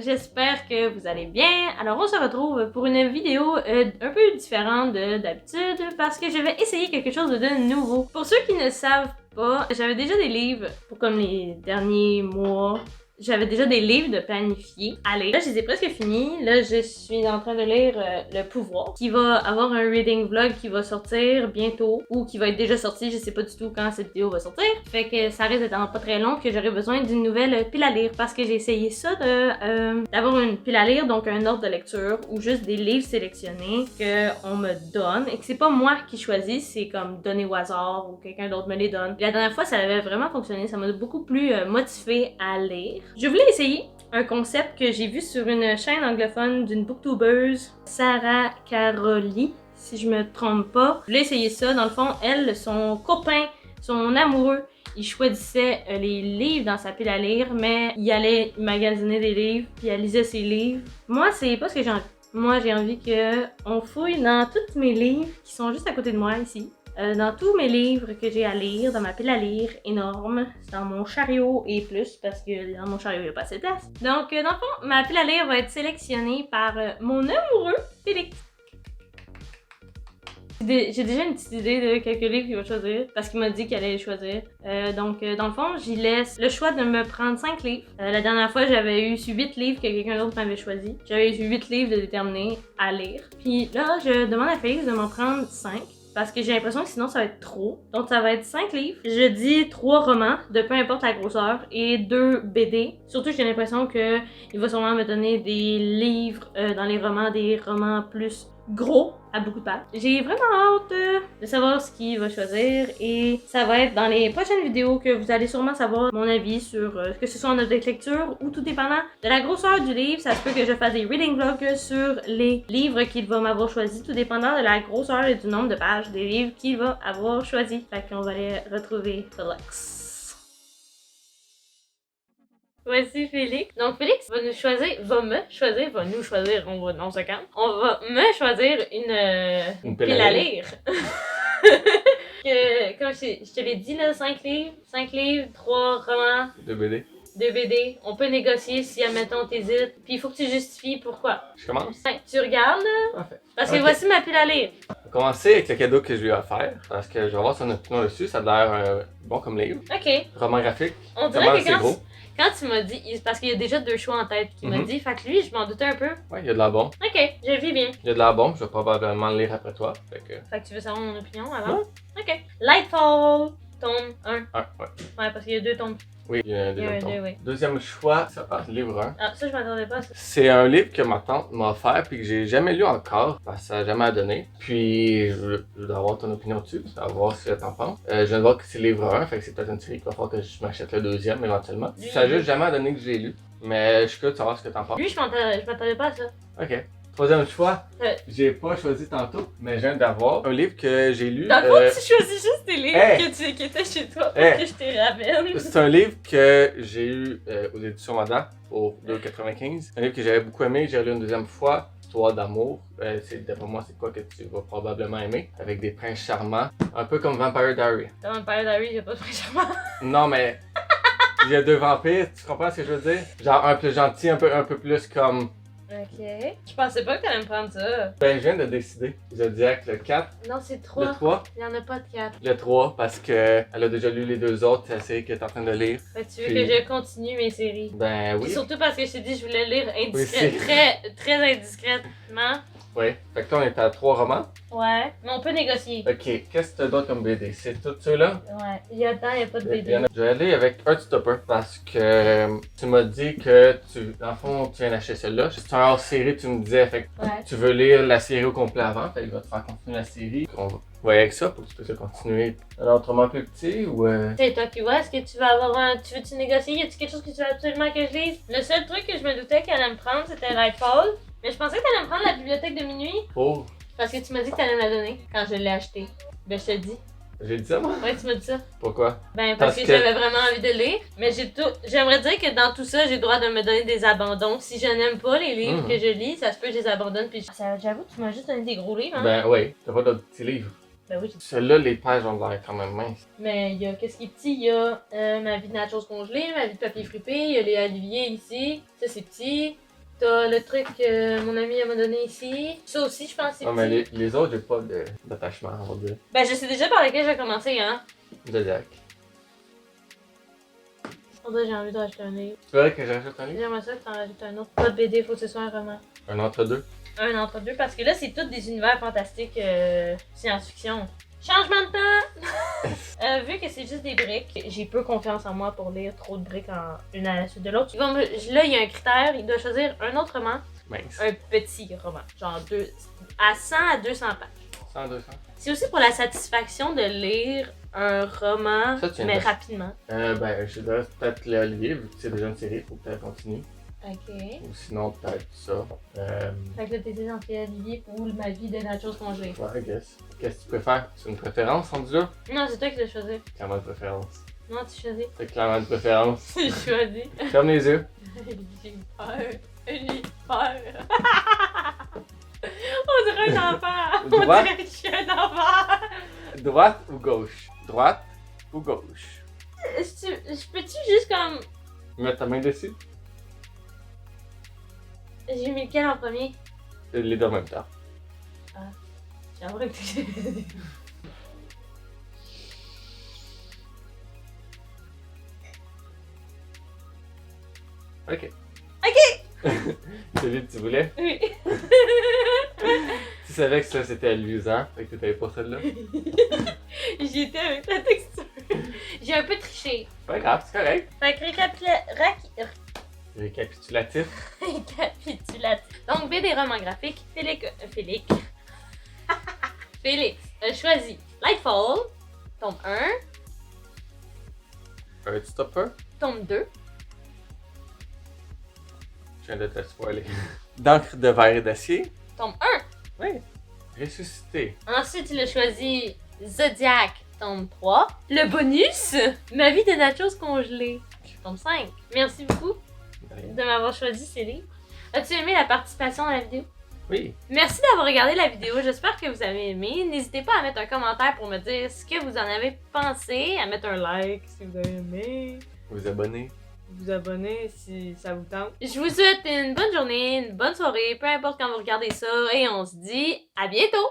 j'espère que vous allez bien. Alors on se retrouve pour une vidéo un peu différente d'habitude parce que je vais essayer quelque chose de nouveau. Pour ceux qui ne savent pas, j'avais déjà des livres pour comme les derniers mois. J'avais déjà des livres de planifier à lire. Là, je les ai presque finis. Là, je suis en train de lire Le Pouvoir, qui va avoir un reading vlog qui va sortir bientôt, ou qui va être déjà sorti, je sais pas du tout quand cette vidéo va sortir. Fait que ça risque d'être pas très long, que j'aurai besoin d'une nouvelle pile à lire, parce que j'ai essayé ça d'avoir une pile à lire, donc un ordre de lecture, ou juste des livres sélectionnés qu'on me donne, et que c'est pas moi qui choisis, c'est comme donné au hasard, ou quelqu'un d'autre me les donne. Et la dernière fois, ça avait vraiment fonctionné, ça m'a beaucoup plus motivée à lire. Je voulais essayer un concept que j'ai vu sur une chaîne anglophone d'une booktubeuse, Sarah Caroli, si je me trompe pas. Je voulais essayer ça. Dans le fond, elle, son copain, son amoureux, il choisissait les livres dans sa pile à lire, mais il allait magasiner des livres, puis elle lisait ses livres. Moi, c'est pas ce que j'ai envie. Moi, j'ai envie qu'on fouille dans tous mes livres qui sont juste à côté de moi ici. Dans tous mes livres que j'ai à lire, dans ma pile à lire énorme, dans mon chariot et plus, parce que dans mon chariot, il n'y a pas assez de place. Donc, dans le fond, ma pile à lire va être sélectionnée par mon amoureux, Félix. J'ai déjà une petite idée de quelques livres qu'il va choisir, parce qu'il m'a dit qu'il allait les choisir. Donc, dans le fond, j'y laisse le choix de me prendre 5 livres. La dernière fois, j'avais eu 8 livres que quelqu'un d'autre m'avait choisi. J'avais eu 8 livres de déterminer à lire. Puis là, je demande à Félix de m'en prendre 5. Parce que j'ai l'impression que sinon ça va être trop. Donc ça va être 5 livres. Je dis 3 romans, de peu importe la grosseur, et 2 BD. Surtout j'ai l'impression qu'il va sûrement me donner des livres dans les romans, des romans plus gros, à beaucoup de pages. J'ai vraiment hâte de savoir ce qu'il va choisir, et ça va être dans les prochaines vidéos que vous allez sûrement savoir mon avis sur que ce soit en note de lecture ou tout dépendant de la grosseur du livre. Ça se peut que je fasse des reading vlogs sur les livres qu'il va m'avoir choisi, tout dépendant de la grosseur et du nombre de pages des livres qu'il va avoir choisi. Fait qu'on va aller retrouver Félix. Voici Félix. Donc Félix va nous choisir, va nous choisir, on se calme. On va me choisir une pile à lire. Comme je te l'ai dit là, 5 livres, 3 romans, 2 BD. 2 BD. On peut négocier si, admettons, t'hésites. Puis il faut que tu justifies pourquoi. Je commence? Ouais, tu regardes là. Parfait. Parce que voici ma pile à lire. On va commencer avec le cadeau que je lui ai offert, parce que je vais avoir son opinion dessus, ça a l'air bon comme livre. Ok. Roman graphique. On dirait que gros. quand tu m'as dit, parce qu'il y a déjà 2 choix en tête qu'il m'a dit, fait que lui, je m'en doutais un peu. Ouais, il y a de la bombe. Ok, je vis bien. Il y a de la bombe, je vais probablement le lire après toi. Fait que tu veux savoir mon opinion avant? Ok. Lightfall, tome 1. Ouais. Ouais, parce qu'il y a 2 tomes. Oui, il y a un deuxième tome. Oui. Deuxième choix, ça passe, livre 1. Ah, ça, je m'attendais pas à ça. C'est un livre que ma tante m'a offert puis que j'ai jamais lu encore, parce que ça n'a jamais donné. Puis je dois avoir ton opinion dessus, à voir ce que t'en penses. Je viens de voir que c'est livre 1, fait que c'est peut-être une série qu'il va falloir que je m'achète le deuxième éventuellement. Ça n'a juste jamais donné que j'ai lu, mais je suis curieux de savoir ce que t'en penses. Lui, je m'attendais pas à ça. Ok. Troisième choix, j'ai pas choisi tantôt, mais je viens d'avoir un livre que j'ai lu. Dans le fond, tu choisis juste tes livres qui étaient chez toi pour que je te ramène. C'est un livre que j'ai eu aux éditions Mada pour 2,95. Un livre que j'avais beaucoup aimé, j'ai lu une deuxième fois. Histoire d'amour. D'après moi, c'est quoi que tu vas probablement aimer. Avec des princes charmants. Un peu comme Vampire Diary. Dans Vampire Diary, j'ai pas de prince charmant. Non, mais il y a 2 vampires, tu comprends ce que je veux dire? Genre un plus gentil, un peu plus comme... Ok. Je pensais pas que t'allais me prendre ça. Ben, je viens de décider. Zodiac, le 4. Non, c'est 3. Le 3. Il y en a pas de 4. Le 3, parce qu'elle a déjà lu les 2 autres, c'est la série qu'elle est en train de lire. Fait que tu veux que je continue mes séries? Ben oui. Puis surtout parce que je t'ai dit que je voulais lire très indiscrètement. Oui. Fait que toi, on est à 3 romans. Ouais. Mais on peut négocier. Ok. Qu'est-ce que tu as d'autre comme BD? C'est tout ceux-là? Ouais. Il y a pas de BD. Je vais aller avec Heartstopper parce que tu m'as dit que dans le fond, tu viens d'acheter celui-là. C'est un hors-série, tu me disais. Fait que tu veux lire la série au complet avant. Fait que je vais te faire continuer la série. On va voir avec ça pour que tu puisses continuer un autrement plus petit ou. C'est toi qui vois, est-ce que tu vas avoir tu veux-tu négocier? Y a-tu quelque chose que tu veux absolument que je lise? Le seul truc que je me doutais qu'elle allait me prendre, c'était Lightfall. Mais je pensais que t'allais me prendre la bibliothèque de minuit. Oh! Parce que tu m'as dit que t'allais me la donner quand je l'ai acheté. Ben je te le dis. J'ai dit ça moi? Ouais, tu m'as dit ça. Pourquoi? Ben parce que j'avais vraiment envie de lire. Mais j'aimerais dire que dans tout ça, j'ai le droit de me donner des abandons. Si je n'aime pas les livres que je lis, ça se peut que je les abandonne. Puis j'avoue, tu m'as juste donné des gros livres, hein? Ben oui, t'as pas d'autres petits livres. Ben oui. Celui-là, les pages ont l'air quand même minces. Mais il y a qu'est-ce qui est petit? Il y a ma vie de nachos congelée, ma vie de papier frippé, il y a les oliviers ici. Ça c'est petit. T'as le truc que mon ami m'a donné ici. Ça aussi, je pense, c'est Non, mais petit. les autres, j'ai pas d'attachement, on va dire. Ben, je sais déjà par lequel je vais commencer, hein. Zodiac. On dirait que j'ai envie de rajouter un livre. Tu veux que j'ajoute un livre? J'aimerais ça que t'en rajoutes un autre. Pas de BD, faut que ce soit un roman. Un entre-deux? Un entre deux, parce que là, c'est tous des univers fantastiques science-fiction. Changement de temps! Vu que c'est juste des briques, j'ai peu confiance en moi pour lire trop de briques en une à la suite de l'autre. Là, il y a un critère, il doit choisir un autre roman, Mince. un petit roman, genre à 100 à 200 pages. 100, 200? C'est aussi pour la satisfaction de lire un roman, Ça, tu mais viens de- rapidement. Ben, je dirais peut-être le livre, vu que c'est déjà une série, faut peut-être continuer. Ok. Ou sinon, peut-être ça. Fait que là, t'étais entre Olivier ou ma vie de nachos congelés. Ouais, I guess. Qu'est-ce que tu préfères? C'est une préférence, rendu là? Non, c'est toi qui l'as choisi. Clairement une préférence. Non, tu choisis. C'est clairement une préférence. Tu choisis. Ferme les yeux. J'ai peur. J'ai peur. On dirait un enfant. On Droite. dirait que je suis un enfant. Droite ou gauche? Droite ou gauche? Je peux-tu juste comme. Mets ta main dessus. J'ai mis lequel en premier? Les deux en même temps. J'aimerais que tu. Ok. Ok! Celui que tu voulais? Oui. Tu savais que ça c'était amusant, fait que t'avais pas celle-là. J'y étais avec la texture. J'ai un peu triché. Pas grave, c'est correct. Fait que Récapitulatif. récapitulatif. Donc, BD romans graphiques, Félix a choisi Lightfall, tome 1, Un petit stopper. tome 2, Je viens de te spoiler. D'encre de verre et d'acier. tome Oui. Ressuscité. 1. Ensuite, il a choisi Zodiac, tome 3. Le bonus, Ma vie de nachos congelés, tome 5. Merci beaucoup De rien. de m'avoir choisi ces livres. As-tu aimé la participation dans la vidéo? Oui. Merci d'avoir regardé la vidéo, j'espère que vous avez aimé. N'hésitez pas à mettre un commentaire pour me dire ce que vous en avez pensé, à mettre un like si vous avez aimé, Vous abonnez. vous abonner si ça vous tente. Je vous souhaite une bonne journée, une bonne soirée, peu importe quand vous regardez ça, et on se dit à bientôt!